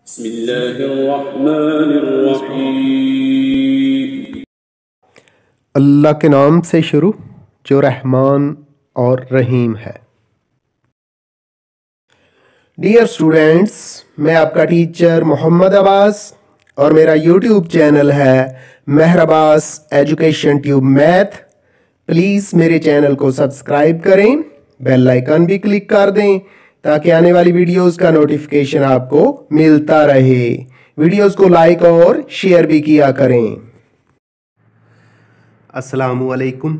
बिस्मिल्लाहिर्रहमानिर्रहीम। अल्लाह के नाम से शुरू जो रहमान और रहीम है। डियर स्टूडेंट्स, मैं आपका टीचर मोहम्मद अब्बास और मेरा यूट्यूब चैनल है Mehar Abbas education tube math. Please मेरे चैनल को सब्सक्राइब करें, बेल आइकन भी क्लिक कर दें ताकि आने वाली वीडियोस का नोटिफिकेशन आपको मिलता रहे। वीडियोस को लाइक और शेयर भी किया करें। अस्सलामु अलैकुम।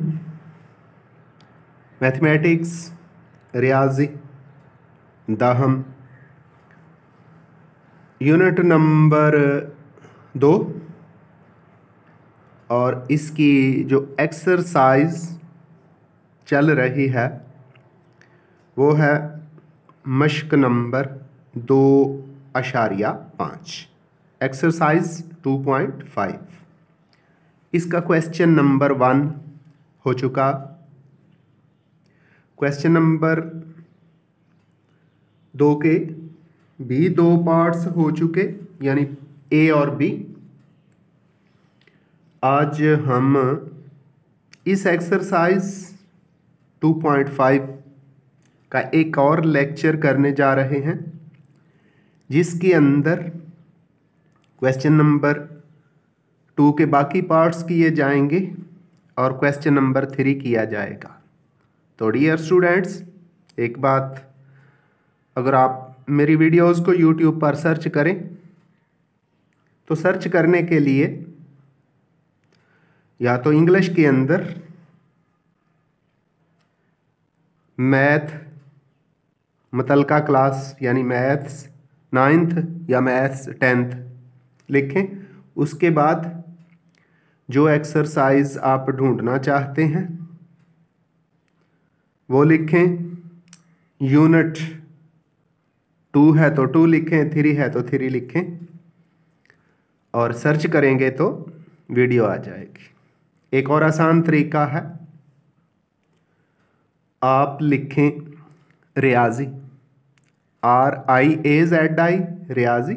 मैथमेटिक्स रियाजी दाहम यूनिट नंबर 2 और इसकी जो एक्सरसाइज चल रही है वो है मश्क नंबर 2.5 एक्सरसाइज 2.5। इसका क्वेश्चन नंबर 1 हो चुका। क्वेश्चन नंबर 2 के भी 2 पार्ट्स हो चुके, यानी ए और बी। आज हम इस एक्सरसाइज 2.5 का एक और लेक्चर करने जा रहे हैं जिसके अंदर क्वेश्चन नंबर 2 के बाकी पार्ट्स किए जाएंगे और क्वेश्चन नंबर 3 किया जाएगा। तो डियर स्टूडेंट्स, एक बात, अगर आप मेरी वीडियोस को यूट्यूब पर सर्च करें तो सर्च करने के लिए या तो इंग्लिश के अंदर मैथ मुतलका क्लास यानी मैथ्स 9th या मैथ्स 10th लिखें। उसके बाद जो एक्सरसाइज आप ढूंढना चाहते हैं वो लिखें। यूनिट 2 है तो 2 लिखें, 3 है तो 3 लिखें और सर्च करेंगे तो वीडियो आ जाएगी। एक और आसान तरीका है, आप लिखें रियाजी RIAZI रियाजी।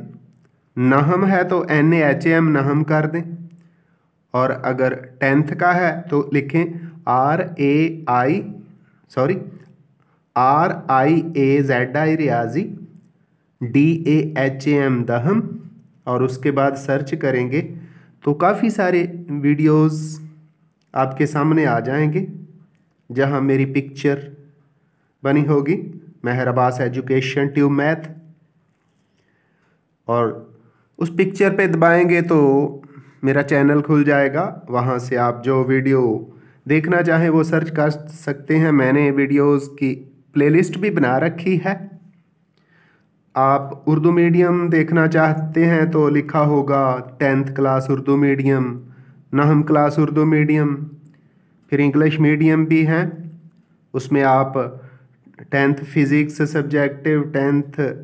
नहम है तो NAHM नहम कर दें और अगर 10th का है तो लिखें RIAZI रियाजी DAHM दहम और उसके बाद सर्च करेंगे तो काफ़ी सारे वीडियोस आपके सामने आ जाएंगे जहां मेरी पिक्चर बनी होगी मेहर अब्बास एजुकेशन ट्यूब मैथ, और उस पिक्चर पे दबाएंगे तो मेरा चैनल खुल जाएगा। वहां से आप जो वीडियो देखना चाहें वो सर्च कर सकते हैं। मैंने वीडियोस की प्लेलिस्ट भी बना रखी है। आप उर्दू मीडियम देखना चाहते हैं तो लिखा होगा 10th क्लास उर्दू मीडियम, नहम क्लास उर्दू मीडियम, फिर इंग्लिश मीडियम भी हैं। उसमें आप 10th physics subjective,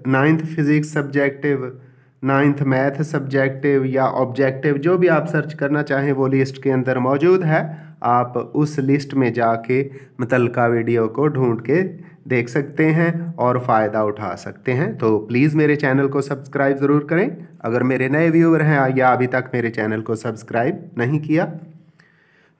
9th physics subjective, 9th math subjective या ऑब्जेक्टिव, जो भी आप सर्च करना चाहें वो लिस्ट के अंदर मौजूद है। आप उस लिस्ट में जाके मुतलका वीडियो को ढूंढ के देख सकते हैं और फ़ायदा उठा सकते हैं। तो प्लीज़ मेरे चैनल को सब्सक्राइब ज़रूर करें अगर मेरे नए व्यूअर हैं या अभी तक मेरे चैनल को सब्सक्राइब नहीं किया।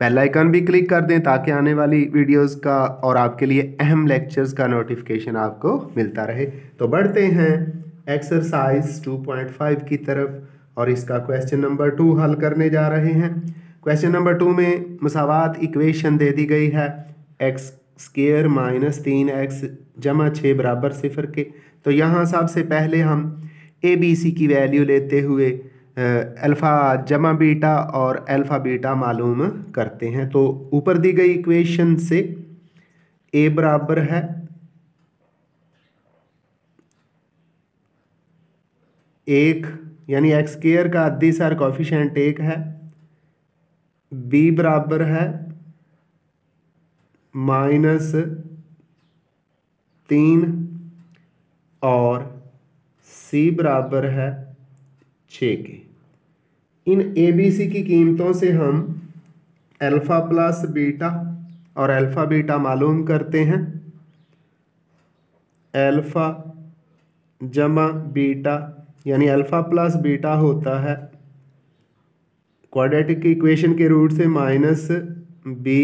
बेल आइकन भी क्लिक कर दें ताकि आने वाली वीडियोस का और आपके लिए अहम लेक्चर्स का नोटिफिकेशन आपको मिलता रहे। तो बढ़ते हैं एक्सरसाइज 2.5 की तरफ और इसका क्वेश्चन नंबर 2 हल करने जा रहे हैं। क्वेश्चन नंबर 2 में मुसावात इक्वेशन दे दी गई है x² - 3x = 6 = 0 के। तो यहाँ सबसे पहले हम ABC की वैल्यू लेते हुए अल्फ़ा जमा बीटा और अल्फ़ा बीटा मालूम करते हैं। तो ऊपर दी गई इक्वेशन से A बराबर है एक, यानी x² का अद्दी सर कोफिशिएंट 1 है। B बराबर है -3 और C बराबर है 6 के। इन ABC की कीमतों से हम अल्फ़ा प्लस बीटा और अल्फ़ा बीटा मालूम करते हैं। अल्फ़ा जमा बीटा यानी अल्फ़ा प्लस बीटा होता है क्वाड्रेटिक इक्वेशन के रूट से माइनस बी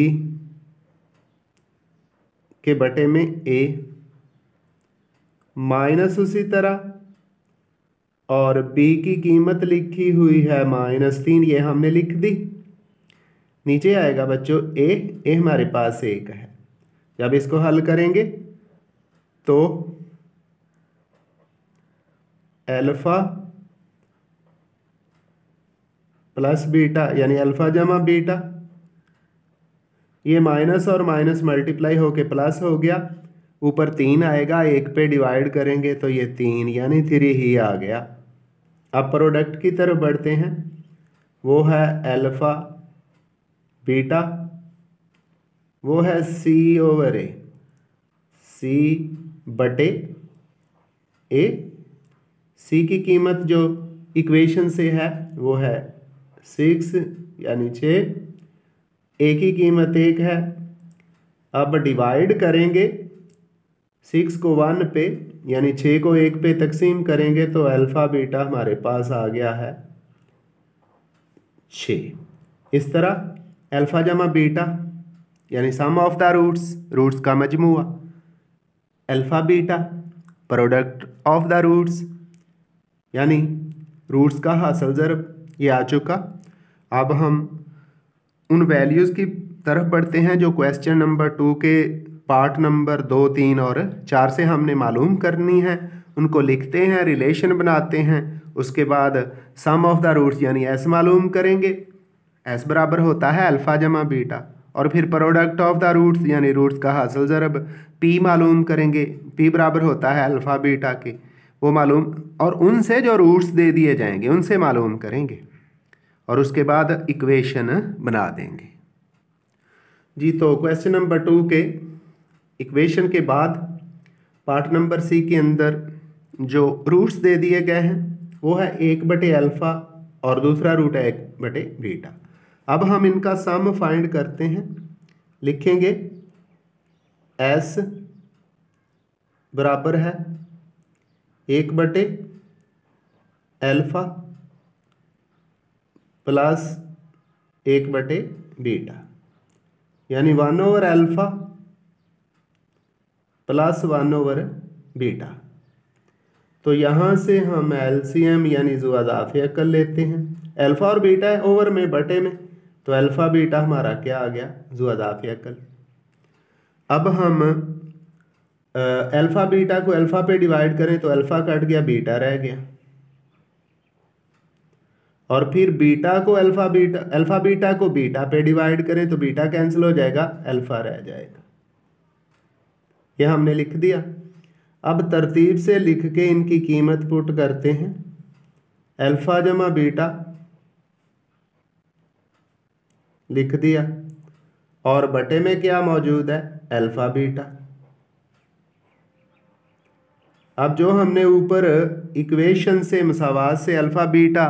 के बटे में ए, माइनस उसी तरह, और b की कीमत लिखी हुई है -3, ये हमने लिख दी। नीचे आएगा बच्चों ए हमारे पास 1 है। जब इसको हल करेंगे तो अल्फ़ा प्लस बीटा यानी अल्फ़ा जमा बीटा, ये माइनस और माइनस मल्टीप्लाई होके प्लस हो गया, ऊपर 3 आएगा, 1 पे डिवाइड करेंगे तो ये 3 यानी 3 ही आ गया। अब प्रोडक्ट की तरफ बढ़ते हैं, वो है अल्फ़ा बीटा, वो है C/A, C बटे ए। C की कीमत जो इक्वेशन से है वो है 6 यानी 6, ए की कीमत 1 है। अब डिवाइड करेंगे 6 को 1 पे यानी 6 को 1 पे तकसीम करेंगे तो अल्फ़ा बीटा हमारे पास आ गया है 6। इस तरह अल्फ़ा जमा बीटा यानी सम ऑफ द रूट्स का मजमूआ, alpha beta product of the roots यानी रूट्स का हासिल ज़रब, ये आ चुका। अब हम उन वैल्यूज़ की तरफ बढ़ते हैं जो क्वेश्चन नंबर 2 के पार्ट नंबर 2, 3 और 4 से हमने मालूम करनी है। उनको लिखते हैं, रिलेशन बनाते हैं, उसके बाद सम ऑफ द रूट्स यानी एस मालूम करेंगे। एस बराबर होता है अल्फ़ा जमा बीटा, और फिर प्रोडक्ट ऑफ द रूट्स यानी रूट्स का हासिल ज़रब पी मालूम करेंगे। पी बराबर होता है अल्फ़ा बीटा के, वो मालूम, और उनसे जो रूट्स दे दिए जाएंगे उनसे मालूम करेंगे, और उसके बाद इक्वेशन बना देंगे जी। तो क्वेश्चन नंबर 2 के इक्वेशन के बाद पार्ट नंबर सी के अंदर जो रूट्स दे दिए गए हैं वो है 1 बटे अल्फ़ा और दूसरा रूट है 1 बटे बीटा। अब हम इनका सम फाइंड करते हैं। लिखेंगे एस बराबर है 1 बटे अल्फ़ा प्लस 1 बटे बीटा, यानी 1 over alpha plus 1 over beta. तो यहाँ से हम एलसीएम यानी ज़ुआदाफ़िया कर लेते हैं। अल्फ़ा और बीटा है ओवर में बटे में, तो अल्फ़ा बीटा हमारा क्या आ गया, ज़ुआदाफ़िया कर। अब हम अल्फ़ा बीटा को अल्फ़ा पे डिवाइड करें तो अल्फ़ा कट गया, बीटा रह गया, और फिर बीटा को अल्फ़ा बीटा को बीटा पे डिवाइड करें तो बीटा कैंसिल हो जाएगा, अल्फ़ा रह जाएगा। ये हमने लिख दिया। अब तरतीब से लिख के इनकी कीमत पुट करते हैं। अल्फ़ा जमा बीटा लिख दिया, और बटे में क्या मौजूद है, अल्फ़ा बीटा। अब जो हमने ऊपर इक्वेशन से मसावात से अल्फ़ा बीटा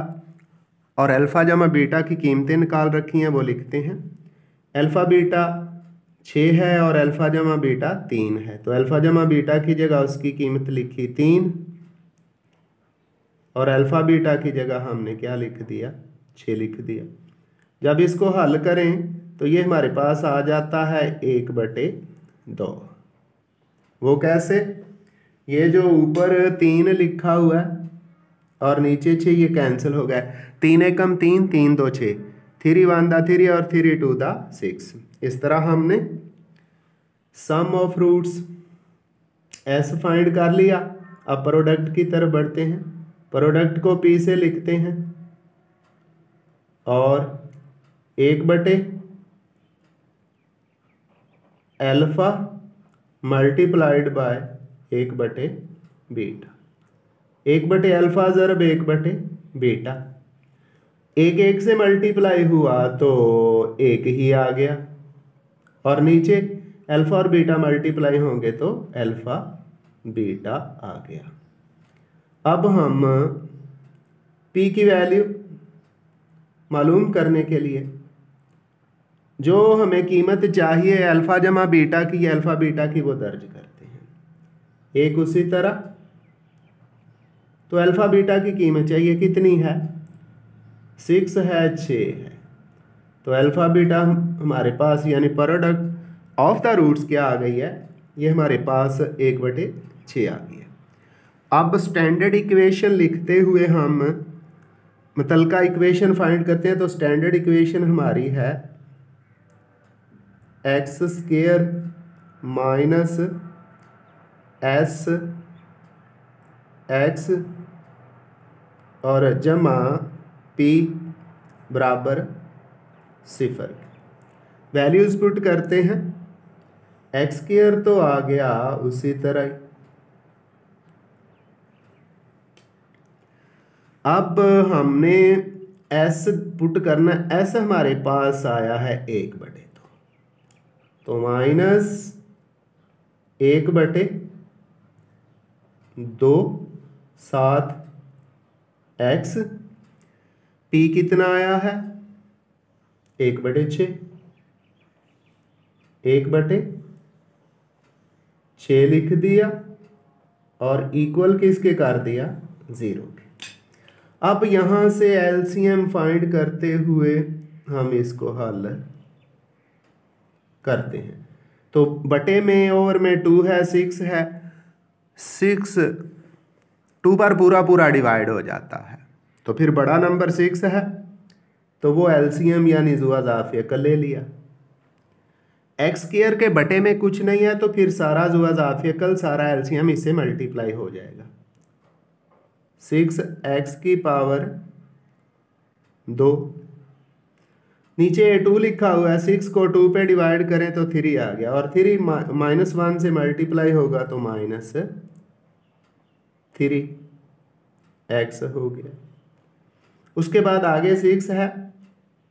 और अल्फ़ा जमा बीटा की कीमतें निकाल रखी हैं वो लिखते हैं। अल्फ़ा बीटा 6 है और अल्फ़ा जमा बीटा 3 है, तो अल्फ़ा जमा बीटा की जगह उसकी कीमत लिखी 3, और अल्फ़ा बीटा की जगह हमने क्या लिख दिया, 6 लिख दिया। जब इसको हल करें तो ये हमारे पास आ जाता है 1 बटे 2। वो कैसे, ये जो ऊपर 3 लिखा हुआ है और नीचे 6, ये कैंसिल हो गया। 3 एकम 3, 3 2 6, 3 1 दा 3 और 3 2 दा 6। इस तरह हमने सम ऑफ रूट्स एस फाइंड कर लिया। अब प्रोडक्ट की तरफ बढ़ते हैं। प्रोडक्ट को पी से लिखते हैं, और 1 बटे अल्फ़ा मल्टीप्लाइड बाय 1 बटे बीटा। 1 बटे अल्फ़ा ज़रब 1 बटे बीटा, 1 1 से मल्टीप्लाई हुआ तो 1 ही आ गया, और नीचे अल्फ़ा और बीटा मल्टीप्लाई होंगे तो अल्फ़ा बीटा आ गया। अब हम पी की वैल्यू मालूम करने के लिए जो हमें कीमत चाहिए अल्फ़ा जमा बीटा की या अल्फ़ा बीटा की, वो दर्ज करते हैं। एक उसी तरह तो अल्फ़ा बीटा की कीमत चाहिए कितनी है, 6 है, 6 है। तो अल्फ़ा बीटा हमारे पास यानी प्रोडक्ट ऑफ द रूट्स क्या आ गई है, ये हमारे पास 1/6 आ गई है। अब स्टैंडर्ड इक्वेशन लिखते हुए हम मुतलका इक्वेशन फाइंड करते हैं। तो स्टैंडर्ड इक्वेशन हमारी है x² माइनस एस एक्स और जमा p बराबर 0। वैल्यूज पुट करते हैं, x² तो आ गया उसी तरह ही। अब हमने s पुट करना, s हमारे पास आया है 1/2, तो माइनस 1/2 7 x, p कितना आया है 1/6, 1/6 लिख दिया और इक्वल किसके कर दिया, 0 के। अब यहाँ से एलसीएम फाइंड करते हुए हम इसको हल करते हैं। तो बटे में ओवर में 2 है, 6 है, 6 2 पर पूरा पूरा डिवाइड हो जाता है, तो फिर बड़ा नंबर 6 है, तो वो एलसीएम यानी जुआ जाफिया ले लिया। x² के बटे में कुछ नहीं है, तो फिर सारा जुआ जाफिया सारा एलसीएम इससे मल्टीप्लाई हो जाएगा। 6x की पावर 2, नीचे 2 लिखा हुआ है, 6 को 2 पे डिवाइड करें तो 3 आ गया, और 3 -1 से मल्टीप्लाई होगा तो -3x हो गया। उसके बाद आगे 6 है,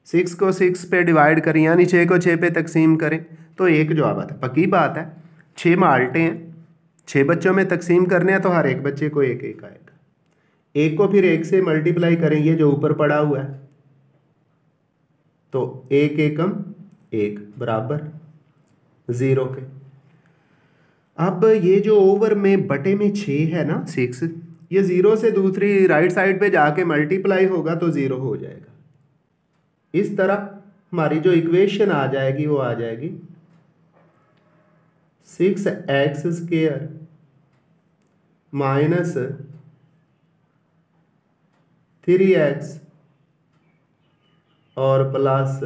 6 को 6 पे डिवाइड करें यानी 6 को 6 पे तकसीम करें तो 1 जवाब आता है। पक्की बात है, 6 माल्टे हैं, 6 बच्चों में तकसीम करने हैं तो हर एक बच्चे को 1 1 आएगा। 1 को फिर 1 से मल्टीप्लाई करें, ये जो ऊपर पड़ा हुआ है, तो 1 एकम 1 बराबर 0 के। अब ये जो ओवर में बटे में 6 है ना 6, ये 0 से दूसरी राइट साइड पे जाके मल्टीप्लाई होगा तो 0 हो जाएगा। इस तरह हमारी जो इक्वेशन आ जाएगी वो आ जाएगी 6x² माइनस 3x और प्लस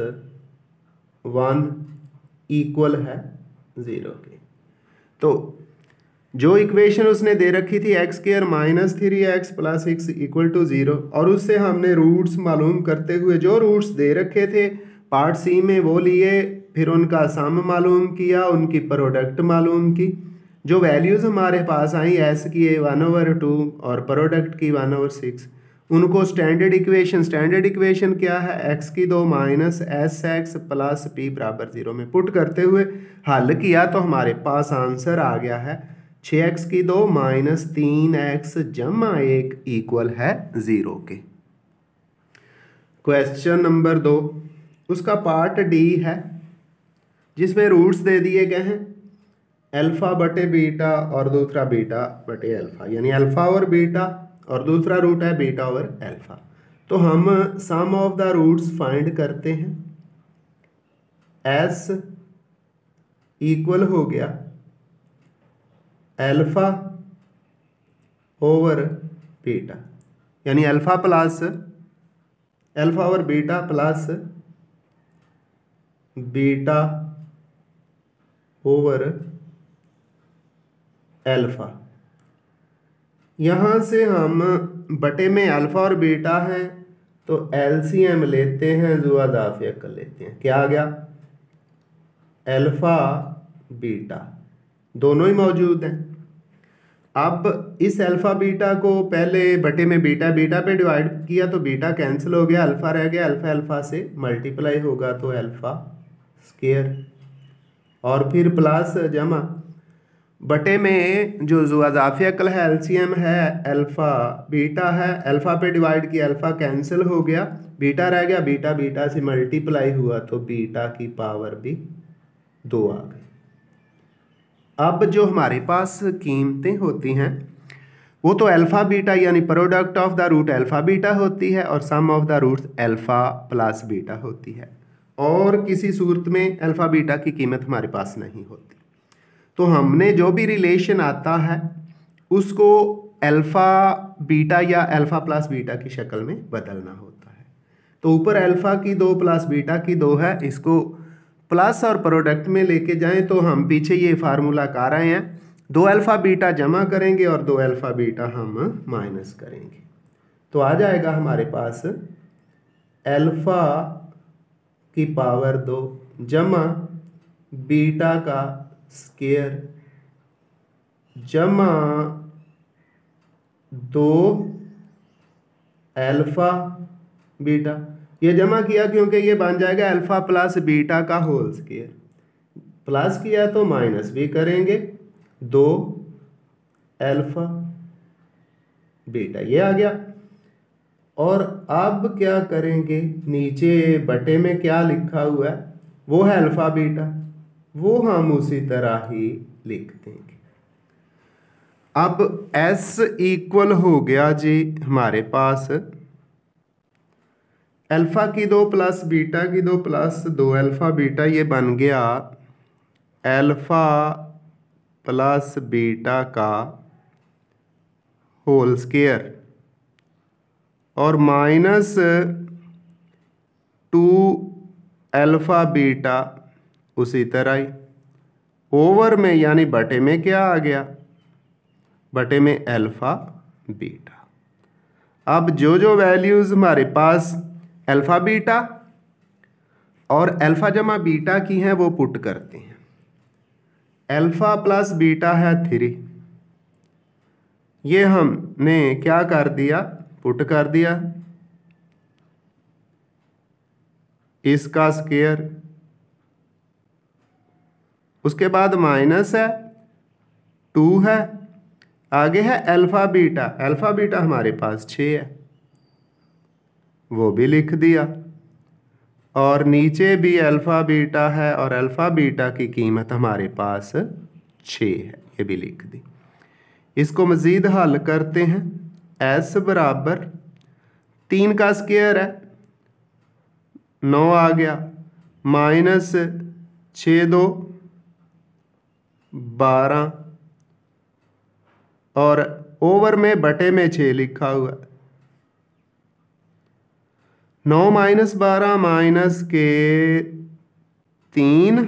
1 इक्वल है 0 के। तो जो इक्वेशन उसने दे रखी थी x² minus 3x plus 6 equal to 0, और उससे हमने रूट्स मालूम करते हुए जो रूट्स दे रखे थे पार्ट सी में वो लिए, फिर उनका सम मालूम किया, उनकी प्रोडक्ट मालूम की। जो वैल्यूज़ हमारे पास आई s की 1/2 और प्रोडक्ट की 1/6, उनको स्टैंडर्ड इक्वेशन क्या है, x² minus sx plus p बराबर 0 में पुट करते हुए हल किया तो हमारे पास आंसर आ गया है 6x² माइनस 3x जमा 1 इक्वल है 0 के। क्वेश्चन नंबर 2, उसका पार्ट डी है जिसमें रूट्स दे दिए गए हैं अल्फा बटे बीटा और दूसरा बीटा बटे अल्फा, यानी अल्फा और बीटा, और दूसरा रूट है बीटा ओवर अल्फा। तो हम सम ऑफ द रूट्स फाइंड करते हैं। s इक्वल हो गया अल्फा ओवर बीटा, यानी alpha over beta plus beta over alpha. यहाँ से हम बटे में अल्फा और बीटा है तो एलसीएम लेते हैं, जुआ दाफिया कर लेते हैं। क्या आ गया, अल्फा बीटा दोनों ही मौजूद हैं। अब इस अल्फा बीटा को पहले बटे में बीटा पे डिवाइड किया तो बीटा कैंसिल हो गया, अल्फा रह गया, अल्फा से मल्टीप्लाई होगा तो अल्फा स्क्वायर, और फिर प्लस जमा बटे में जो जुआजाफिया कल है एलसीएम है अल्फा बीटा है, अल्फा पे डिवाइड किया, अल्फा कैंसिल हो गया, बीटा रह गया, बीटा से मल्टीप्लाई हुआ तो बीटा की पावर भी 2 आ गई। अब जो हमारे पास कीमतें होती हैं वो तो अल्फ़ा बीटा यानी product of the root alpha beta होती है और sum of the roots alpha plus beta होती है, और किसी सूरत में अल्फ़ा बीटा की कीमत हमारे पास नहीं होती। तो हमने जो भी रिलेशन आता है उसको अल्फ़ा बीटा या अल्फ़ा प्लस बीटा की शक्ल में बदलना होता है। तो ऊपर अल्फ़ा की 2 प्लस बीटा की 2 है, इसको प्लस और प्रोडक्ट में लेके जाएं तो हम पीछे ये फार्मूला कर रहे हैं, 2 अल्फ़ा बीटा जमा करेंगे और 2 अल्फ़ा बीटा हम माइनस करेंगे, तो आ जाएगा हमारे पास अल्फ़ा की पावर 2 जमा बीटा का स्क्वायर जमा 2 अल्फ़ा बीटा। ये जमा किया क्योंकि ये बन जाएगा अल्फ़ा प्लस बीटा का होल स्क्वायर, प्लस किया तो माइनस भी करेंगे 2 अल्फ़ा बीटा, ये आ गया। और अब क्या करेंगे, नीचे बटे में क्या लिखा हुआ है वो है अल्फ़ा बीटा, वो हम उसी तरह ही लिख देंगे। अब S इक्वल हो गया जी हमारे पास अल्फ़ा की 2 प्लस बीटा की 2 प्लस 2 अल्फ़ा बीटा, ये बन गया अल्फ़ा प्लस बीटा का होल स्क्वायर और माइनस 2 अल्फ़ा बीटा उसी तरह ही ओवर में, यानी बटे में क्या आ गया, बटे में अल्फ़ा बीटा। अब जो जो वैल्यूज़ हमारे पास अल्फ़ा बीटा और अल्फ़ा जमा बीटा की हैं वो पुट करते हैं। अल्फ़ा प्लस बीटा है 3, ये हमने क्या कर दिया, पुट कर दिया, इसका स्क्वायर, उसके बाद माइनस है 2 है, आगे है अल्फ़ा बीटा, अल्फ़ा बीटा हमारे पास 6 है, वो भी लिख दिया, और नीचे भी अल्फ़ा बीटा है और अल्फ़ा बीटा की कीमत हमारे पास 6 है, ये भी लिख दी। इसको मज़ीद हल करते हैं, S बराबर 3 का स्क्वायर है 9 आ गया, माइनस 6 2 12 और ओवर में बटे में 6 लिखा हुआ, 9 माइनस 12 माइनस के 3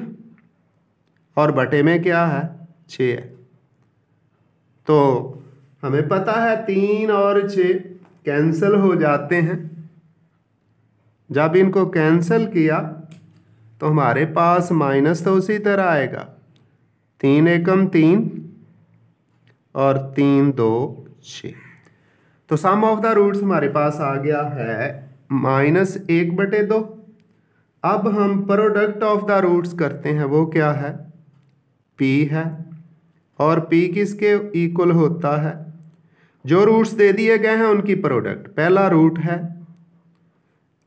और बटे में क्या है 6 है। तो हमें पता है 3 और 6 कैंसिल हो जाते हैं, जब इनको कैंसिल किया तो हमारे पास माइनस तो उसी तरह आएगा, 3 एकम 3 और 3 2 6। तो सम ऑफ द रूट्स हमारे पास आ गया है -1/2। अब हम प्रोडक्ट ऑफ द रूट्स करते हैं, वो क्या है, p है, और p किसके इक्वल होता है, जो रूट्स दे दिए गए हैं उनकी प्रोडक्ट। पहला रूट है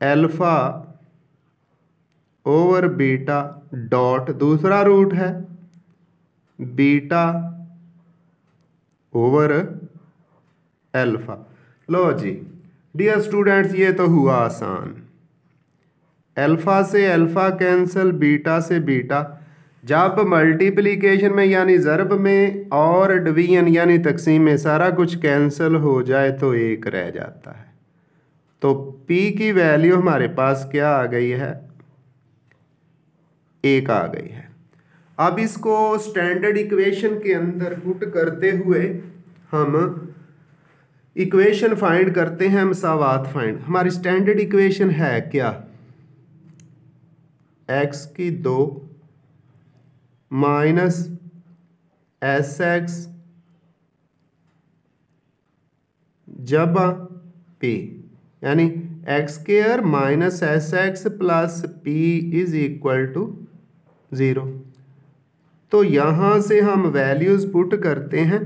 अल्फ़ा ओवर बीटा डॉट, दूसरा रूट है बीटा ओवर अल्फ़ा। लो जी डियर स्टूडेंट्स, ये तो हुआ आसान, अल्फ़ा से अल्फ़ा कैंसिल, बीटा से बीटा। जब मल्टीप्लिकेशन में यानी ज़रब में और डिवीजन यानी तकसीम में सारा कुछ कैंसिल हो जाए तो एक रह जाता है। तो p की वैल्यू हमारे पास क्या आ गई है, 1 आ गई है। अब इसको स्टैंडर्ड इक्वेशन के अंदर पुट करते हुए हम इक्वेशन फाइंड करते हैं, मसावात फाइंड। हमारी स्टैंडर्ड इक्वेशन है क्या, x की 2 माइनस sx जब p, यानी x square minus sx plus p is equal to 0। तो यहाँ से हम वैल्यूज़ पुट करते हैं,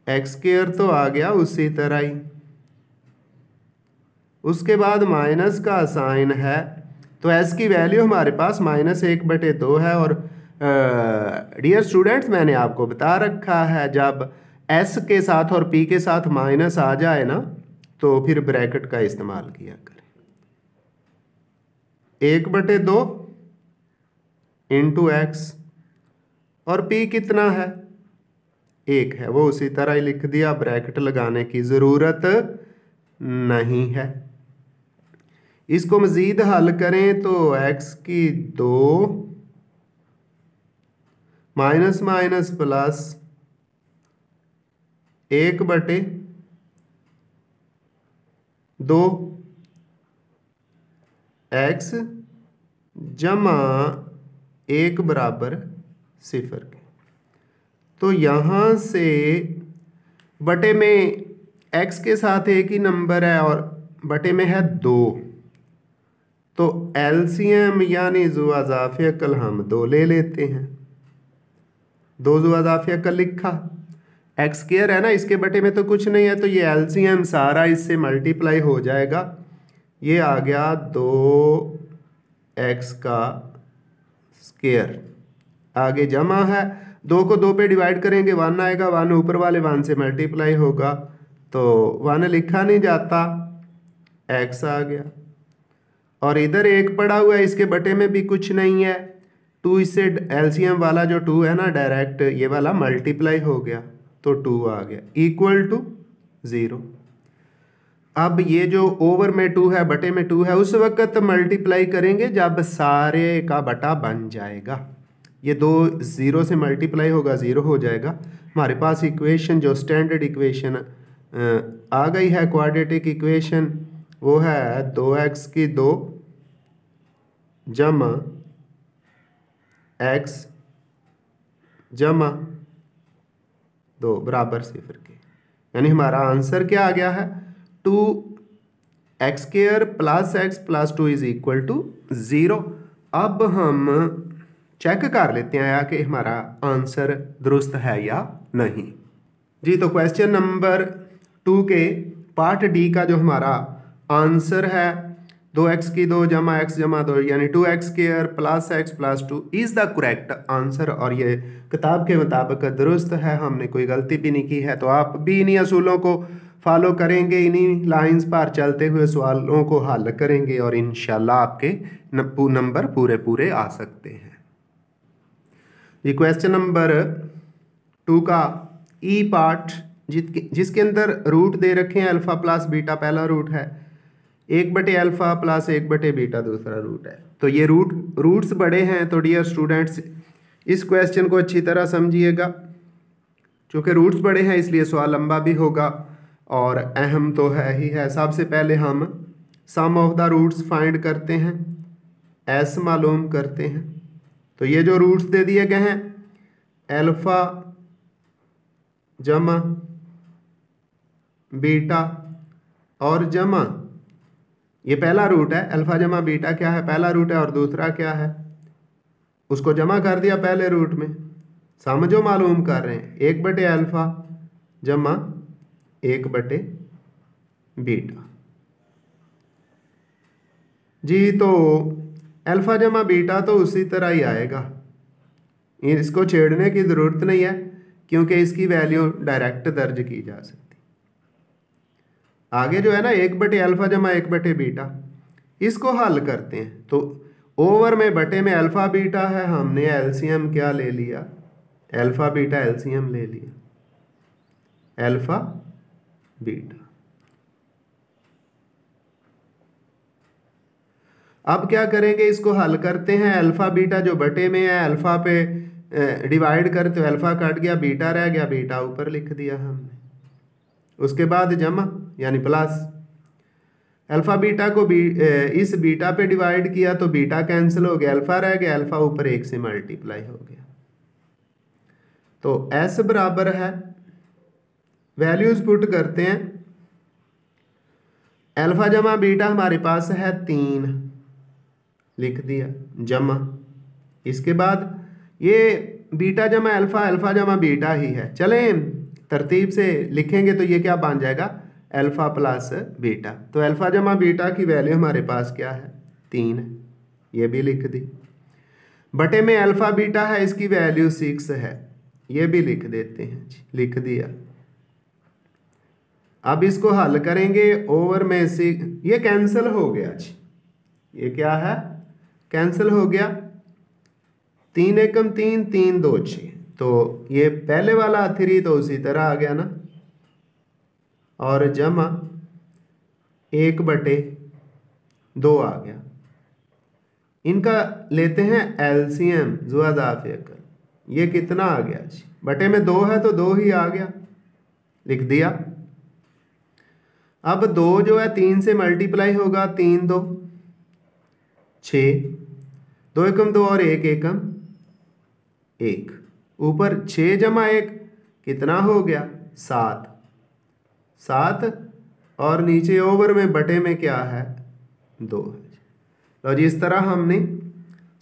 एक्स स्क्वायर तो आ गया उसी तरह ही, उसके बाद माइनस का साइन है, तो s की वैल्यू हमारे पास -1/2 है। और डियर स्टूडेंट्स, मैंने आपको बता रखा है जब एस के साथ और पी के साथ माइनस आ जाए ना तो फिर ब्रैकेट का इस्तेमाल किया करें। 1/2 इंटू एक्स, और पी कितना है 1 है, वो उसी तरह ही लिख दिया, ब्रैकेट लगाने की ज़रूरत नहीं है। इसको मज़ीद हल करें तो x की 2 माइनस माइनस प्लस 1/2 x जमा 1 बराबर 0 के। तो यहाँ से बटे में x के साथ एक ही नंबर है और बटे में है 2, तो एलसीएम यानी ज़ुआज़ाफ़ी अकल हम 2 ले लेते हैं। 2 ज़ुआज़ाफ़ी अकल लिखा, एक्स स्क्वायर है ना, इसके बटे में तो कुछ नहीं है, तो ये एलसीएम सारा इससे मल्टीप्लाई हो जाएगा। ये आ गया 2x का स्क्वायर। आगे जमा है, 2 को 2 पे डिवाइड करेंगे 1 आएगा, 1 ऊपर वाले 1 से मल्टीप्लाई होगा तो 1 लिखा नहीं जाता, x आ गया। और इधर 1 पड़ा हुआ है, इसके बटे में भी कुछ नहीं है, 2 इससे एलसीएम वाला जो 2 है ना डायरेक्ट ये वाला मल्टीप्लाई हो गया तो 2 आ गया इक्वल टू 0। अब ये जो ओवर में 2 है बटे में 2 है उस वक्त मल्टीप्लाई करेंगे जब सारे का बटा बन जाएगा। ये 2 0 से मल्टीप्लाई होगा 0 हो जाएगा। हमारे पास इक्वेशन जो स्टैंडर्ड इक्वेशन आ गई है, क्वाड्रेटिक इक्वेशन, वो है 2x की 2 जमा x जमा 2 बराबर 0 के। यानी हमारा आंसर क्या आ गया है 2x square plus x plus 2 is equal to 0। अब हम चेक कर लेते हैं कि हमारा आंसर दुरुस्त है या नहीं। जी, तो क्वेश्चन नंबर 2 के पार्ट डी का जो हमारा आंसर है 2x की 2 जमा x जमा 2 यानी 2x square plus x plus 2 is the correct answer, और ये किताब के मुताबिक दुरुस्त है, हमने कोई गलती भी नहीं की है। तो आप भी इन्हीं असूलों को फॉलो करेंगे, इन्हीं लाइंस पर चलते हुए सवालों को हल करेंगे और इंशाल्लाह आपके नंबर पूरे पूरे आ सकते हैं। ये क्वेश्चन नंबर 2 का ई पार्ट जिसके अंदर रूट दे रखे हैं अल्फ़ा प्लस बीटा पहला रूट है, 1/अल्फ़ा प्लस 1/बीटा दूसरा रूट है। तो ये रूट्स बड़े हैं, तो डियर स्टूडेंट्स इस क्वेश्चन को अच्छी तरह समझिएगा। चूँकि रूट्स बड़े हैं इसलिए सवाल लंबा भी होगा और अहम तो है ही है। सबसे पहले हम सम ऑफ द रूट्स फाइंड करते हैं, एस मालूम करते हैं। तो ये जो रूट्स दे दिए गए हैं अल्फ़ा जमा बीटा और जमा, ये पहला रूट है, अल्फ़ा जमा बीटा क्या है पहला रूट है और दूसरा क्या है उसको जमा कर दिया पहले रूट में। समझो मालूम कर रहे हैं 1/अल्फ़ा जमा 1/बीटा। जी, तो अल्फ़ा जमा बीटा तो उसी तरह ही आएगा, इसको छेड़ने की ज़रूरत नहीं है क्योंकि इसकी वैल्यू डायरेक्ट दर्ज की जा सकती। आगे जो है ना 1/अल्फ़ा जमा 1/बीटा, इसको हल करते हैं। तो ओवर में बटे में अल्फ़ा बीटा है, हमने एलसीएम क्या ले लिया अल्फ़ा बीटा एलसीएम ले लिया अल्फ़ा बीटा। अब क्या करेंगे, इसको हल करते हैं। अल्फ़ा बीटा जो बटे में है अल्फ़ा पे डिवाइड कर तो अल्फ़ा कट गया, बीटा रह गया, बीटा ऊपर लिख दिया हमने। उसके बाद जमा यानी प्लस, अल्फ़ा बीटा को इस बीटा पे डिवाइड किया तो बीटा कैंसिल हो गया, अल्फ़ा रह गया, अल्फ़ा ऊपर 1 से मल्टीप्लाई हो गया। तो एस बराबर है, वैल्यूज पुट करते हैं, अल्फ़ा जमा बीटा हमारे पास है 3 लिख दिया जमा, इसके बाद ये बीटा जमा अल्फ़ा अल्फ़ा जमा बीटा ही है। चलें तरतीब से लिखेंगे तो ये क्या बन जाएगा अल्फ़ा प्लस बीटा। तो अल्फ़ा जमा बीटा की वैल्यू हमारे पास क्या है 3, ये भी लिख दी। बटे में अल्फ़ा बीटा है इसकी वैल्यू 6 है, ये भी लिख देते हैं, लिख दिया। अब इसको हल करेंगे, ओवर में से ये कैंसिल हो गया जी, ये क्या है, कैंसिल हो गया, 3 एकम 3, 3 2 6, तो ये पहले वाला 3 तो उसी तरह आ गया ना, और जमा 1/2 आ गया। इनका लेते हैं एलसीएम, जुआदाफियकल, ये कितना आ गया जी, बटे में 2 है तो 2 ही आ गया, लिख दिया। अब 2 जो है 3 से मल्टीप्लाई होगा, 3 2 6, 2 एकम 2 और 1 एकम 1, ऊपर 6 जमा 1 कितना हो गया, 7, 7, और नीचे ओवर में बटे में क्या है, 2 है। तो जी इस तरह हमने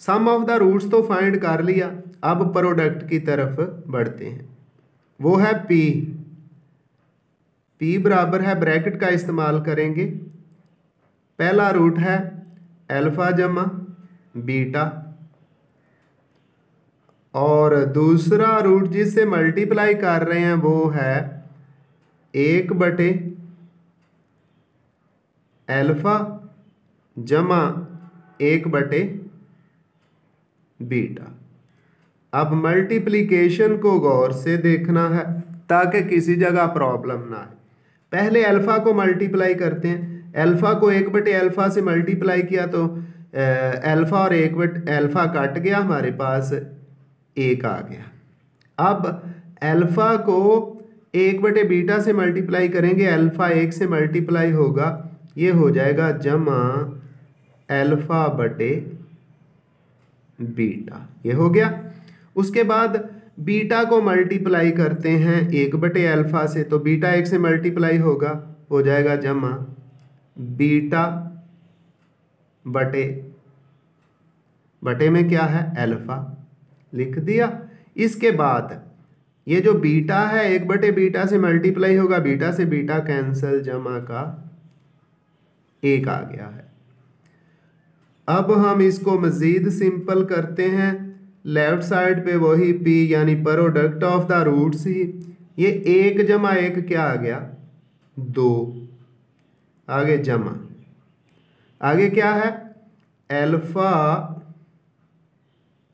सम ऑफ द रूट्स तो फाइंड कर लिया। अब प्रोडक्ट की तरफ बढ़ते हैं, वो है पी। पी बराबर है, ब्रैकेट का इस्तेमाल करेंगे, पहला रूट है अल्फा जमा बीटा, और दूसरा रूट जिससे मल्टीप्लाई कर रहे हैं वो है 1/, अल्फा जमा 1/, बीटा। अब मल्टीप्लिकेशन को गौर से देखना है ताकि किसी जगह प्रॉब्लम ना आए। पहले अल्फा को मल्टीप्लाई करते हैं, अल्फा को 1/अल्फा से मल्टीप्लाई किया तो अल्फा और 1/अल्फा कट गया, हमारे पास 1 आ गया। अब अल्फा को 1/बीटा से मल्टीप्लाई करेंगे, अल्फा 1 से मल्टीप्लाई होगा, ये हो जाएगा जमा अल्फा बटे बीटा, ये हो गया। उसके बाद बीटा को मल्टीप्लाई करते हैं 1/अल्फा से, तो बीटा 1 से मल्टीप्लाई होगा, हो जाएगा जमा बीटा बटे में क्या है, अल्फा, लिख दिया। इसके बाद ये जो बीटा है 1/बीटा से मल्टीप्लाई होगा, बीटा से बीटा कैंसल, जमा का 1 आ गया है। अब हम इसको मजीद सिंपल करते हैं, लेफ्ट साइड पे वही p यानी प्रोडक्ट ऑफ द रूट्स ही, ये 1 जमा 1 क्या आ गया, 2, आगे जमा, आगे क्या है, अल्फा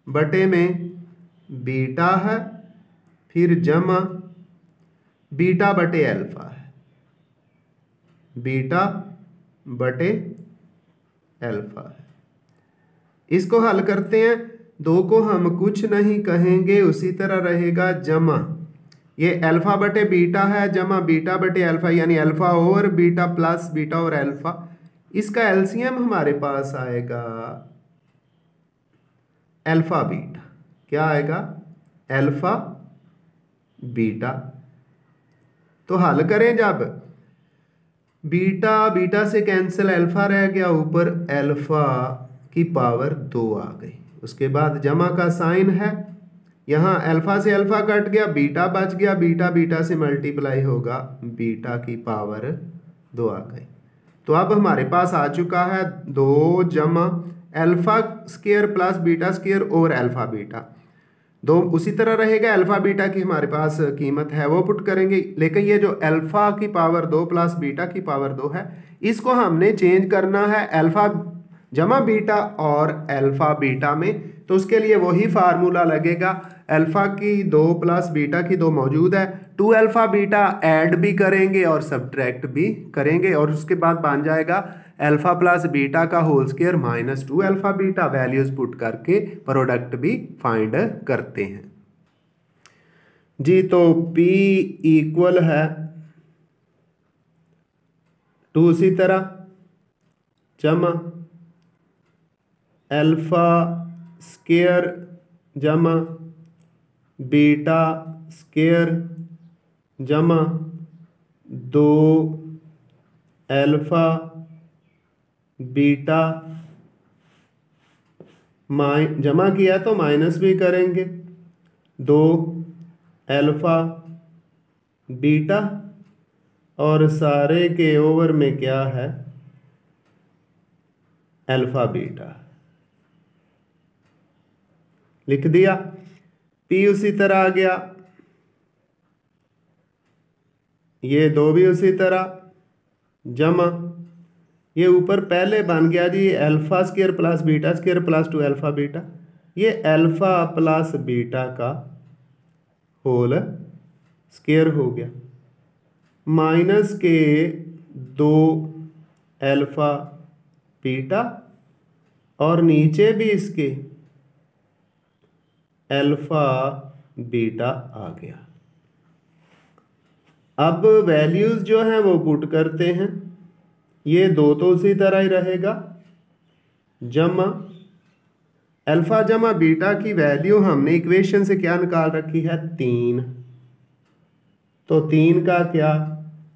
बटे में बीटा है, फिर जमा बीटा बटे अल्फा है, बीटा बटे अल्फा है। इसको हल करते हैं, 2 को हम कुछ नहीं कहेंगे, उसी तरह रहेगा, जमा ये अल्फा बटे बीटा है, जमा बीटा बटे अल्फा, यानी अल्फा और बीटा प्लस बीटा और अल्फा। इसका एलसीएम हमारे पास आएगा अल्फा बीटा, क्या आएगा, अल्फा बीटा। तो हल करें, जब बीटा बीटा से कैंसिल, अल्फा रह गया, ऊपर अल्फा की पावर 2 आ गई। उसके बाद जमा का साइन है, यहाँ अल्फा से अल्फा कट गया, बीटा बच गया, बीटा बीटा से मल्टीप्लाई होगा, बीटा की पावर 2 आ गई। तो अब हमारे पास आ चुका है 2 जमा alpha square plus beta square और अल्फा बीटा। 2 उसी तरह रहेगा, अल्फा बीटा की हमारे पास कीमत है वो पुट करेंगे, लेकिन ये जो अल्फा की पावर 2 प्लस बीटा की पावर 2 है, इसको हमने चेंज करना है अल्फा जमा बीटा और अल्फा बीटा में। तो उसके लिए वही फार्मूला लगेगा, अल्फा की 2 प्लस बीटा की 2 मौजूद है, 2 अल्फा बीटा ऐड भी करेंगे और सब्ट्रैक्ट भी करेंगे, और उसके बाद बन जाएगा अल्फा प्लस बीटा का whole square minus 2 alpha beta. Values put करके प्रोडक्ट भी फाइंड करते हैं जी। तो P इक्वल है 2 उसी तरह जमा अल्फा स्क्वायर जमा बीटा स्क्वायर जमा 2 अल्फा बीटा, जमा किया तो माइनस भी करेंगे, 2 अल्फा बीटा, और सारे के ओवर में क्या है, अल्फा बीटा, लिख दिया। P उसी तरह आ गया, ये 2 भी उसी तरह, जमा ये ऊपर पहले बन गया जी alpha square plus beta square plus 2 alpha beta, ये अल्फा प्लस बीटा का होल स्क्वायर हो गया, माइनस के 2 अल्फा बीटा और नीचे भी इसके अल्फा बीटा आ गया। अब वैल्यूज जो हैं वो पुट करते हैं, ये 2 तो उसी तरह ही रहेगा, जमा अल्फा जमा बीटा की वैल्यू हमने इक्वेशन से क्या निकाल रखी है 3, तो 3 का क्या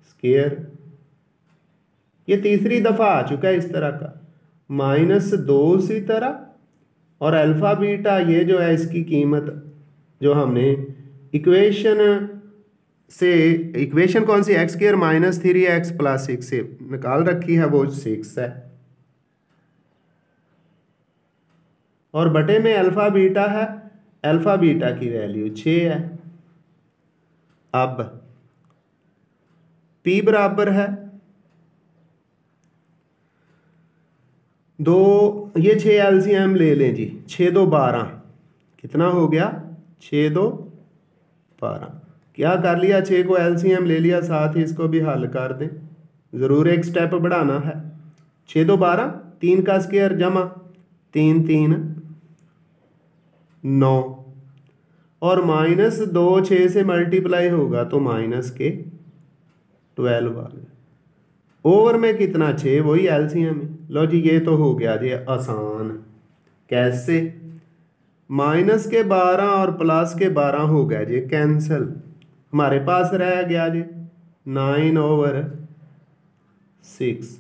स्क्वायर, ये तीसरी दफा आ चुका है इस तरह का, -2 उसी तरह, और अल्फा बीटा ये जो है इसकी कीमत जो हमने इक्वेशन कौन सी x square minus 3x plus 6 से निकाल रखी है वो 6 है, और बटे में अल्फा बीटा है, अल्फा बीटा की वैल्यू 6 है। अब P बराबर है 2, ये 6 LCM ले लें जी, 6 2 12 कितना हो गया 6 2 12, क्या कर लिया 6 को LCM ले लिया, साथ ही इसको भी हल कर दें, ज़रूर एक स्टेप बढ़ाना है। 6 2 12, 3 का स्क्वायर जमा 3 3 9, और -2 6 से मल्टीप्लाई होगा तो माइनस के 12 आ गया, ओवर में कितना 6, वही LCM है। लो जी ये तो हो गया जी आसान, कैसे माइनस के 12 और प्लस के 12 हो गया जी कैंसिल, हमारे पास रह गया जी 9/6,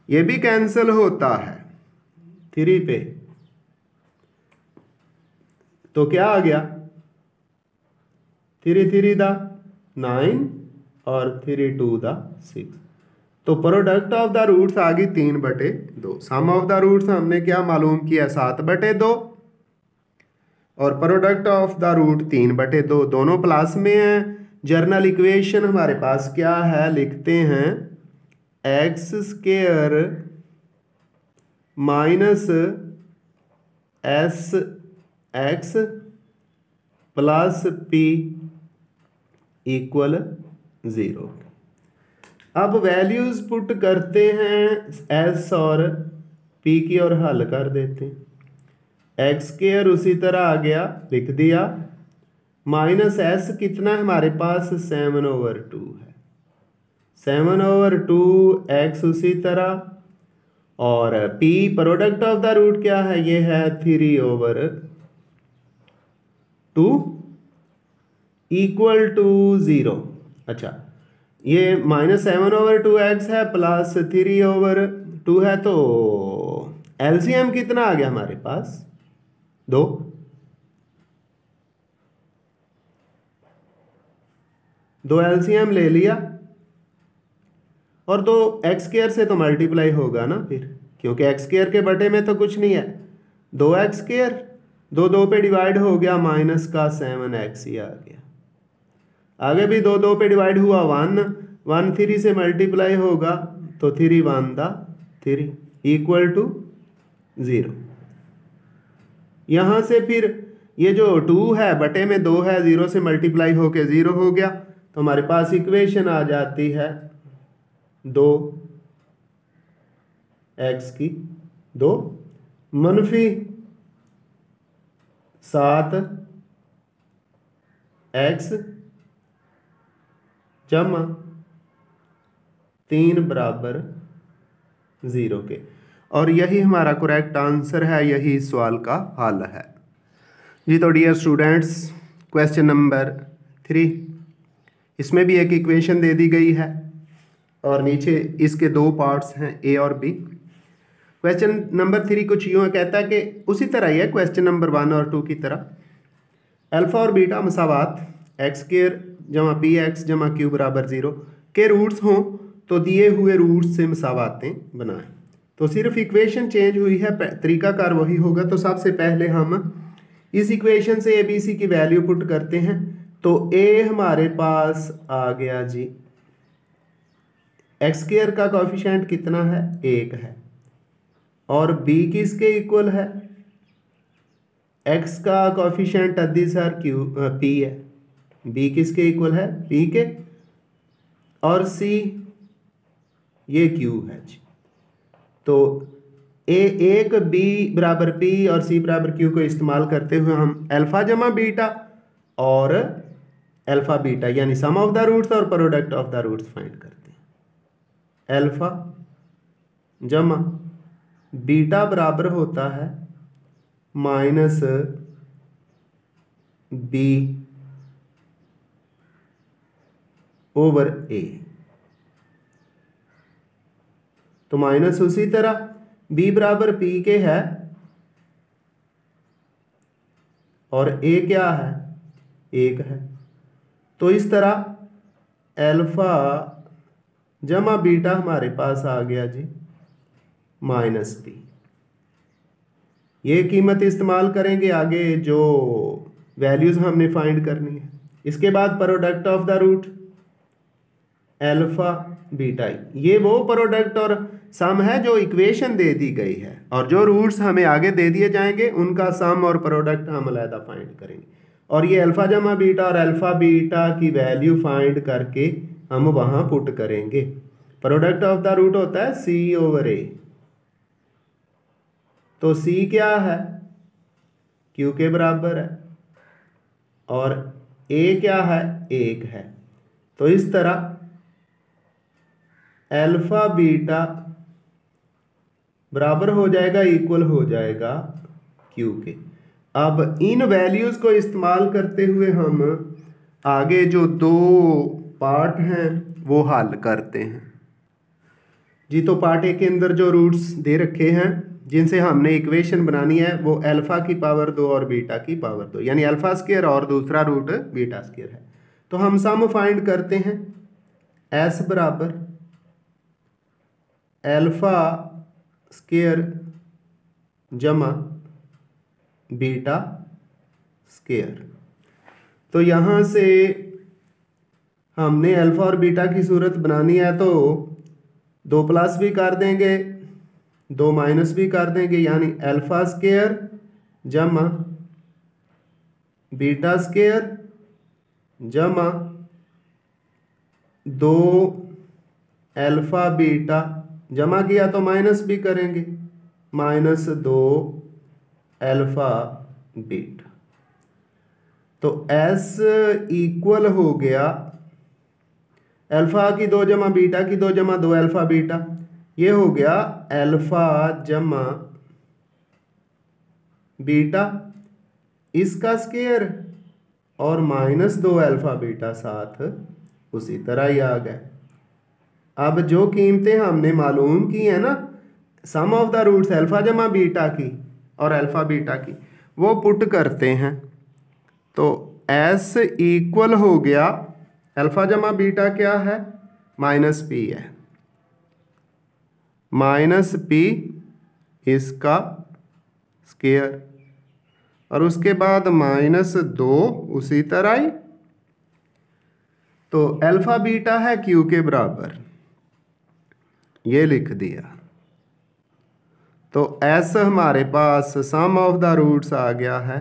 ये भी कैंसिल होता है 3 पे, तो क्या आ गया 3 3 दा 9 और 3 2 दा 6, तो प्रोडक्ट ऑफ द रूट्स आ गई 3/2, सम ऑफ द रूट्स हमने क्या मालूम किया 7/2, और प्रोडक्ट ऑफ द रूट 3/2, दोनों प्लस में है। जर्नल इक्वेशन हमारे पास क्या है, लिखते हैं x square minus S x plus P equal 0। अब वैल्यूज पुट करते हैं एस और पी की और हल कर देते हैं, एक्स स्क्वायर उसी तरह आ गया लिख दिया, माइनस एस कितना है हमारे पास 7/2 है, 7/2 एक्स उसी तरह, और P product of the root क्या है, ये है 3/2 इक्वल टू 0। अच्छा ये -7/2 एक्स है प्लस 3/2 है, तो एलसीएम कितना आ गया हमारे पास 2, दो एलसीएम ले लिया, और 2 एक्स स्क्वायर से तो मल्टीप्लाई होगा ना फिर, क्योंकि एक्स स्क्वायर के बटे में तो कुछ नहीं है, 2x स्क्वायर 2 पे डिवाइड हो गया, माइनस का 7x ही आ गया, आगे भी 2 पे डिवाइड हुआ 1 3 से मल्टीप्लाई होगा तो 3 1 दा 3 इक्वल टू 0। यहाँ से फिर ये जो 2 है बटे में 2 है, 0 से मल्टीप्लाई होके 0 हो गया, तो हमारे पास इक्वेशन आ जाती है 2x की 2 मनफी 7x जमा 3 बराबर 0 के, और यही हमारा करेक्ट आंसर है, यही इस सवाल का हल है जी। तो डियर स्टूडेंट्स क्वेश्चन नंबर 3, इसमें भी एक इक्वेशन दे दी गई है और नीचे इसके 2 पार्ट्स हैं ए और बी। क्वेश्चन नंबर 3 कुछ यूँ कहता है कि उसी तरह ही है क्वेश्चन नंबर 1 और 2 की तरह, अल्फा और बीटा मसावात एक्स स्क्वायर जमा पी एक्स जमा क्यू बराबर 0 के रूट्स हों तो दिए हुए रूट्स से मसावातें बनाएं। तो सिर्फ इक्वेशन चेंज हुई है, तरीकाकार वही होगा। तो सबसे पहले हम इस इक्वेशन से ए बी सी की वैल्यू पुट करते हैं। तो ए हमारे पास आ गया जी, एक्स स्क्वायर का कोएफिशिएंट कितना है, 1 है, और बी किसके इक्वल है, एक्स का कोएफिशिएंट सर पी है, बी किसके इक्वल है, पी के, और सी ये क्यू है जी। तो एक बी बराबर पी और सी बराबर क्यू को इस्तेमाल करते हुए हम अल्फा जमा बीटा और अल्फा बीटा यानी सम ऑफ द रूट्स और product of the roots find करते हैं। अल्फा जमा बीटा बराबर होता है माइनस बी ओवर ए। तो माइनस उसी तरह b बराबर p के है और a क्या है, 1 है। तो इस तरह अल्फा जमा बीटा हमारे पास आ गया जी माइनस p। ये कीमत इस्तेमाल करेंगे आगे जो वैल्यूज हमने फाइंड करनी है। इसके बाद product of the root alpha beta, ये वो प्रोडक्ट और सम है जो इक्वेशन दे दी गई है, और जो रूट्स हमें आगे दे दिए जाएंगे उनका सम और प्रोडक्ट हम अलग फाइंड करेंगे। और ये अल्फा जमा बीटा और अल्फा बीटा की वैल्यू फाइंड करके हम वहां पुट करेंगे। प्रोडक्ट ऑफ द रूट होता है सी ओवर ए। तो सी क्या है, क्यू के बराबर है, और ए क्या है, 1 है। तो इस तरह अल्फा बीटा बराबर हो जाएगा, इक्वल हो जाएगा क्यू के। अब इन वैल्यूज को इस्तेमाल करते हुए हम आगे जो 2 पार्ट हैं वो हल करते हैं जी। तो पार्ट ए के अंदर जो रूट्स दे रखे हैं जिनसे हमने इक्वेशन बनानी है वो अल्फा की पावर 2 और बीटा की पावर 2 यानी अल्फा स्क्वायर और दूसरा रूट बीटा स्क्वायर है। तो हम सम फाइंड करते हैं, एस बराबर अल्फा स्क्वायर जमा बीटा स्क्वायर। तो यहाँ से हमने अल्फा और बीटा की सूरत बनानी है, तो 2 प्लस भी कर देंगे, 2 माइनस भी कर देंगे, यानी अल्फा स्क्वायर जमा बीटा स्क्वायर जमा 2 अल्फा बीटा, जमा किया तो माइनस भी करेंगे, माइनस 2 अल्फा बीटा। तो S इक्वल हो गया अल्फा की 2 जमा बीटा की 2 जमा 2 अल्फा बीटा, ये हो गया अल्फा जमा बीटा इसका स्क्वायर और माइनस 2 अल्फा बीटा साथ उसी तरह ही आ गए। अब जो कीमतें हमने मालूम की है ना सम ऑफ द रूट्स अल्फा जमा बीटा की और अल्फा बीटा की, वो पुट करते हैं। तो S इक्वल हो गया अल्फा जमा बीटा क्या है, माइनस पी है, माइनस पी इसका स्क्वायर और उसके बाद माइनस 2 उसी तरह ही। तो अल्फा बीटा है क्यू के बराबर, ये लिख दिया। तो S हमारे पास सम ऑफ द रूट्स आ गया है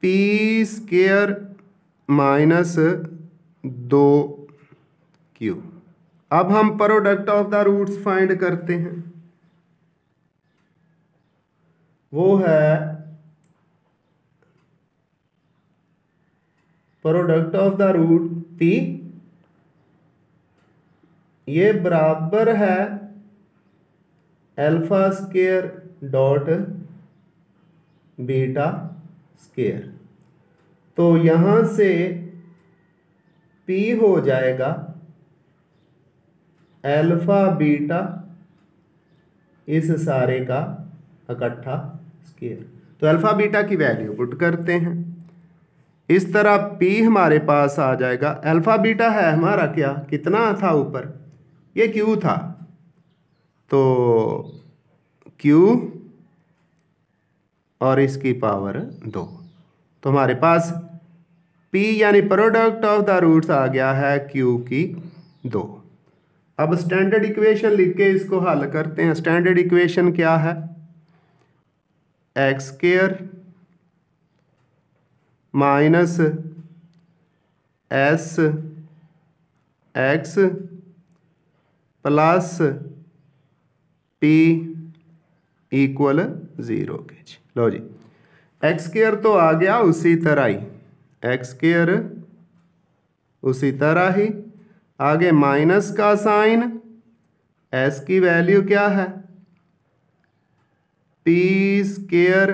पी स्क्वायर माइनस 2 क्यू। अब हम product of the roots find करते हैं, वो है product of the root P, ये बराबर है alpha square dot beta square. तो यहां से P हो जाएगा अल्फा बीटा इस सारे का इकट्ठा स्क्वायर। तो अल्फा बीटा की वैल्यू पुट करते हैं, इस तरह P हमारे पास आ जाएगा। अल्फा बीटा है हमारा क्या, कितना था ऊपर, ये Q था, तो Q और इसकी पावर 2। तो हमारे पास P यानी प्रोडक्ट ऑफ द रूट्स आ गया है Q की 2। अब स्टैंडर्ड इक्वेशन लिख के इसको हल करते हैं। स्टैंडर्ड इक्वेशन क्या है? X square minus S x plus P equal 0 के। लो जी, एक्स स्क्वायर तो आ गया उसी तरह ही, एक्स स्क्वायर उसी तरह ही आगे माइनस का साइन, एस की वैल्यू क्या है? P square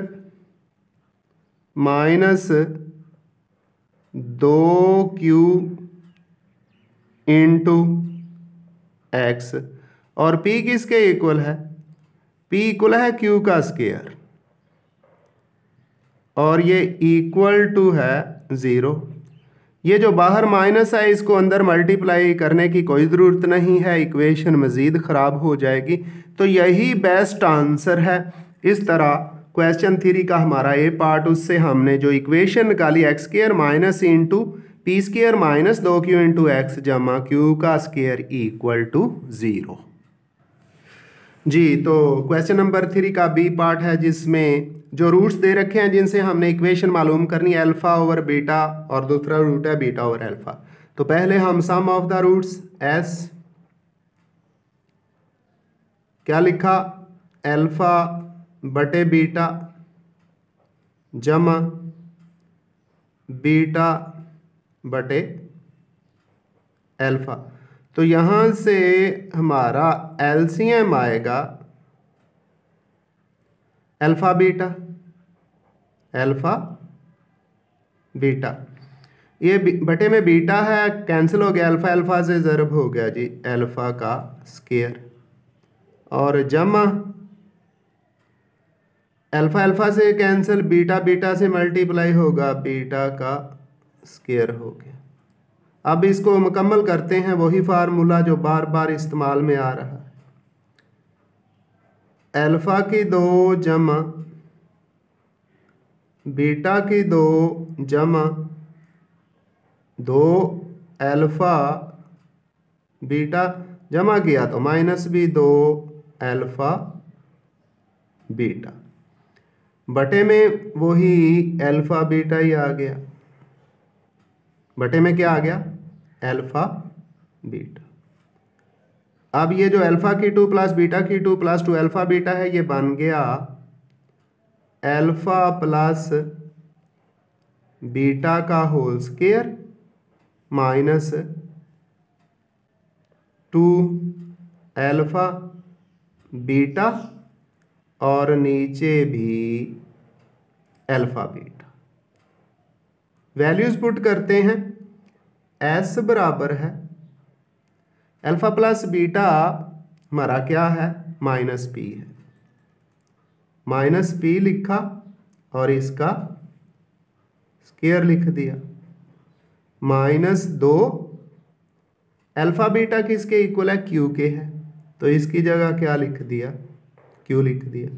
minus 2Q into x, और P किसके इक्वल है? P इक्वल है Q का स्क्वायर, और ये इक्वल टू है 0। ये जो बाहर माइनस है इसको अंदर मल्टीप्लाई करने की कोई ज़रूरत नहीं है, इक्वेशन मज़ीद ख़राब हो जाएगी। तो यही बेस्ट आंसर है। इस तरह क्वेश्चन 3 का हमारा ए पार्ट, उससे हमने जो इक्वेशन निकाली x square minus into P square minus 2Q into x जमा Q का स्क्वायर इक्वल टू 0 जी। तो क्वेश्चन नंबर 3 का बी पार्ट है, जिसमें जो रूट्स दे रखे हैं जिनसे हमने इक्वेशन मालूम करनी है, अल्फा ओवर बीटा, और दूसरा रूट है बीटा ओवर अल्फा। तो पहले हम सम ऑफ द रूट्स एस क्या लिखा? अल्फा बटे बीटा जमा बीटा बटे अल्फा। तो यहां से हमारा एलसीएम आएगा अल्फा बीटा, अल्फा बीटा, ये बटे में बीटा है, कैंसिल हो गया, अल्फा अल्फा से ज़रब हो गया जी, अल्फा का स्क्वायर, और जमा अल्फा अल्फा से कैंसिल, बीटा बीटा से मल्टीप्लाई होगा, बीटा का स्क्वायर हो गया। अब इसको मुकम्मल करते हैं, वही फार्मूला जो बार बार इस्तेमाल में आ रहा है, अल्फा की 2 जमा बीटा की 2 जमा 2 अल्फा बीटा, जमा किया तो माइनस भी 2 अल्फा बीटा, बटे में वही अल्फा बीटा ही आ गया, बटे में क्या आ गया? Alpha beta. अब ये जो अल्फा की 2 प्लस बीटा की 2 प्लस 2 अल्फा बीटा है, ये बन गया अल्फा प्लस बीटा का whole square minus 2 alpha beta, और नीचे भी अल्फा बीटा। वैल्यूज पुट करते हैं, एस बराबर है अल्फा प्लस बीटा हमारा क्या है? माइनस पी है, माइनस पी लिखा और इसका स्क्वायर लिख दिया, -2 अल्फा बीटा किसके इक्वल है? Q के है, तो इसकी जगह क्या लिख दिया? Q लिख दिया।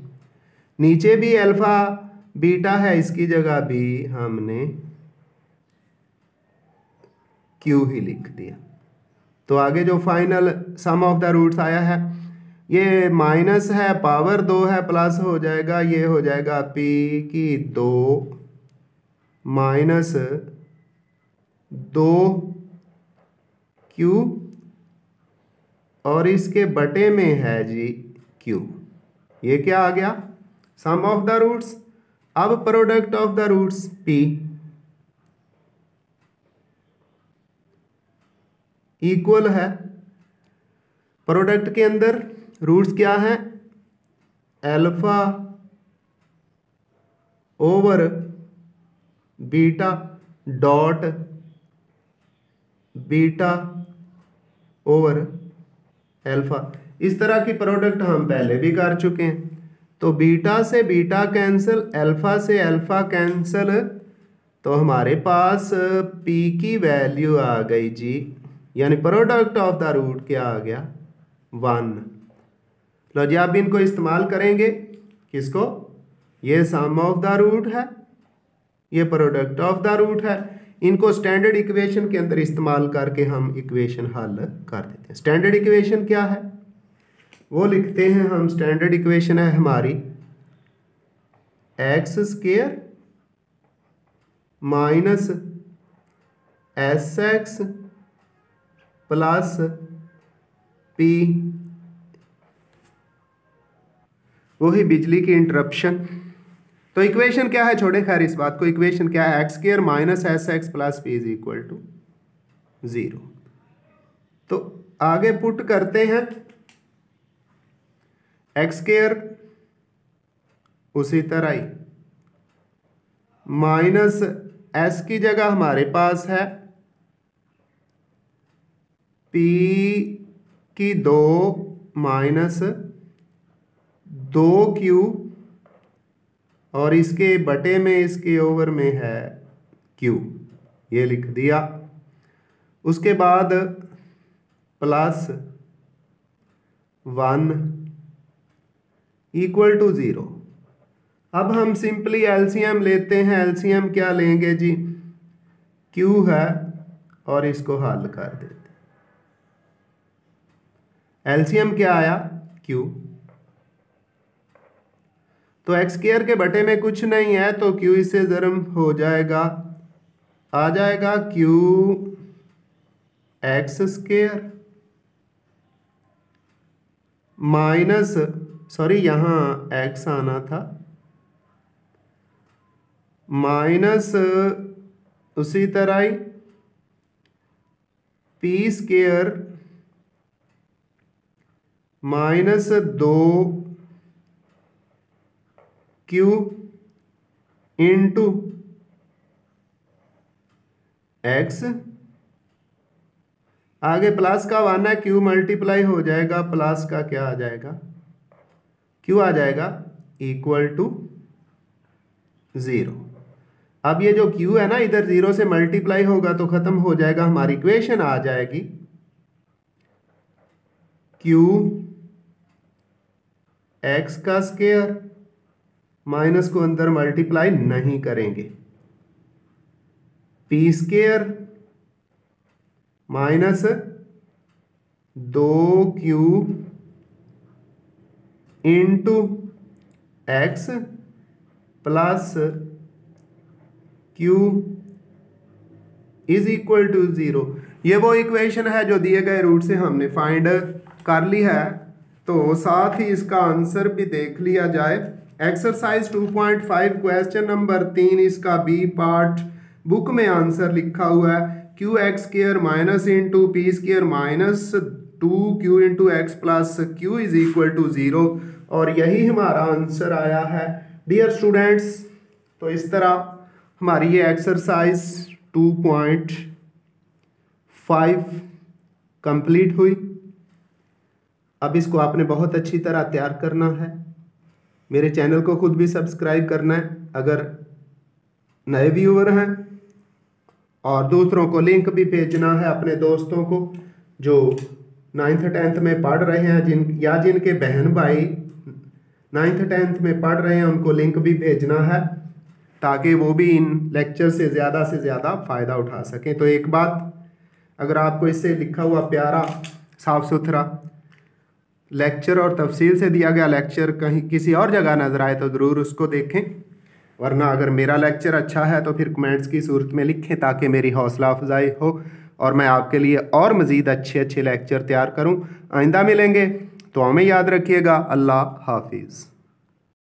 नीचे भी अल्फा बीटा है, इसकी जगह भी हमने Q ही लिख दिया। तो आगे जो final sum of the roots आया है, ये माइनस है, पावर 2 है, प्लस हो जाएगा, ये हो जाएगा P की 2 माइनस 2Q, और इसके बटे में है जी Q। ये क्या आ गया? Sum of the roots. अब product of the roots P equal है, प्रोडक्ट के अंदर रूट्स क्या है? Alpha over beta dot beta over alpha. इस तरह की प्रोडक्ट हम पहले भी कर चुके हैं। तो बीटा से बीटा कैंसिल, अल्फा से अल्फा कैंसिल, तो हमारे पास P की वैल्यू आ गई जी, यानी प्रोडक्ट ऑफ द रूट क्या आ गया? 1। लो जी, आप इनको इस्तेमाल करेंगे किसको? ये सम ऑफ द रूट है, ये प्रोडक्ट ऑफ द रूट है, इनको स्टैंडर्ड इक्वेशन के अंदर इस्तेमाल करके हम इक्वेशन हल कर देते हैं। स्टैंडर्ड इक्वेशन क्या है वो लिखते हैं हम। स्टैंडर्ड इक्वेशन है हमारी x square minus S x plus P, वही बिजली की इंटरप्शन। तो इक्वेशन क्या है, छोड़े खैर इस बात को। इक्वेशन क्या है, x square minus S x plus P is equal to 0। तो आगे पुट करते हैं एक्स स्क्वायर उसी तरह ही माइनस एस की जगह हमारे पास है पी की 2 माइनस 2q और इसके बटे में इसके ओवर में है q, ये लिख दिया। उसके बाद प्लस 1 इक्वल टू 0। अब हम सिंपली एलसीएम लेते हैं। एलसीएम क्या लेंगे जी, q है और इसको हल कर देते हैं। एलसीएम क्या आया, q। तो एक्स स्क्वायर के बटे में कुछ नहीं है तो q इससे ज़रम हो जाएगा, आ जाएगा q x square minus, sorry यहाँ x आना था, माइनस उसी तरह ही p square minus 2q into x, आगे प्लस का 1 है, q मल्टीप्लाई हो जाएगा, प्लस का क्या आ जाएगा, q आ जाएगा इक्वल टू 0। अब ये जो q है ना इधर 0 से मल्टीप्लाई होगा तो खत्म हो जाएगा, हमारी इक्वेशन आ जाएगी q एक्स का स्क्वायर, माइनस को अंदर मल्टीप्लाई नहीं करेंगे, P square minus 2q into x plus q is equal to 0। ये वो इक्वेशन है जो दिए गए रूट से हमने फाइंड कर ली है। तो साथ ही इसका आंसर भी देख लिया जाए। एक्सरसाइज 2.5 क्वेश्चन नंबर 3, इसका बी पार्ट बुक में आंसर लिखा हुआ है Q x square minus into P square minus 2q into x plus q is equal to 0, और यही हमारा आंसर आया है डियर स्टूडेंट्स। तो इस तरह हमारी ये एक्सरसाइज 2.5 कंप्लीट हुई। अब इसको आपने बहुत अच्छी तरह तैयार करना है। मेरे चैनल को खुद भी सब्सक्राइब करना है अगर नए व्यूअर हैं, और दूसरों को लिंक भी भेजना है अपने दोस्तों को जो 9th 10th में पढ़ रहे हैं, जिनके बहन भाई 9th 10th में पढ़ रहे हैं, उनको लिंक भी भेजना है ताकि वो भी इन लेक्चर से ज़्यादा फ़ायदा उठा सकें। तो एक बात, अगर आपको इससे लिखा हुआ प्यारा साफ़ सुथरा लेक्चर और तफसील से दिया गया लेक्चर कहीं किसी और जगह नज़र आए तो ज़रूर उसको देखें, वरना अगर मेरा लेक्चर अच्छा है तो फिर कमेंट्स की सूरत में लिखें ताकि मेरी हौसला अफजाई हो और मैं आपके लिए और मज़ीद अच्छे लेक्चर तैयार करूं। आइंदा मिलेंगे तो हमें याद रखिएगा। अल्लाह हाफिज़।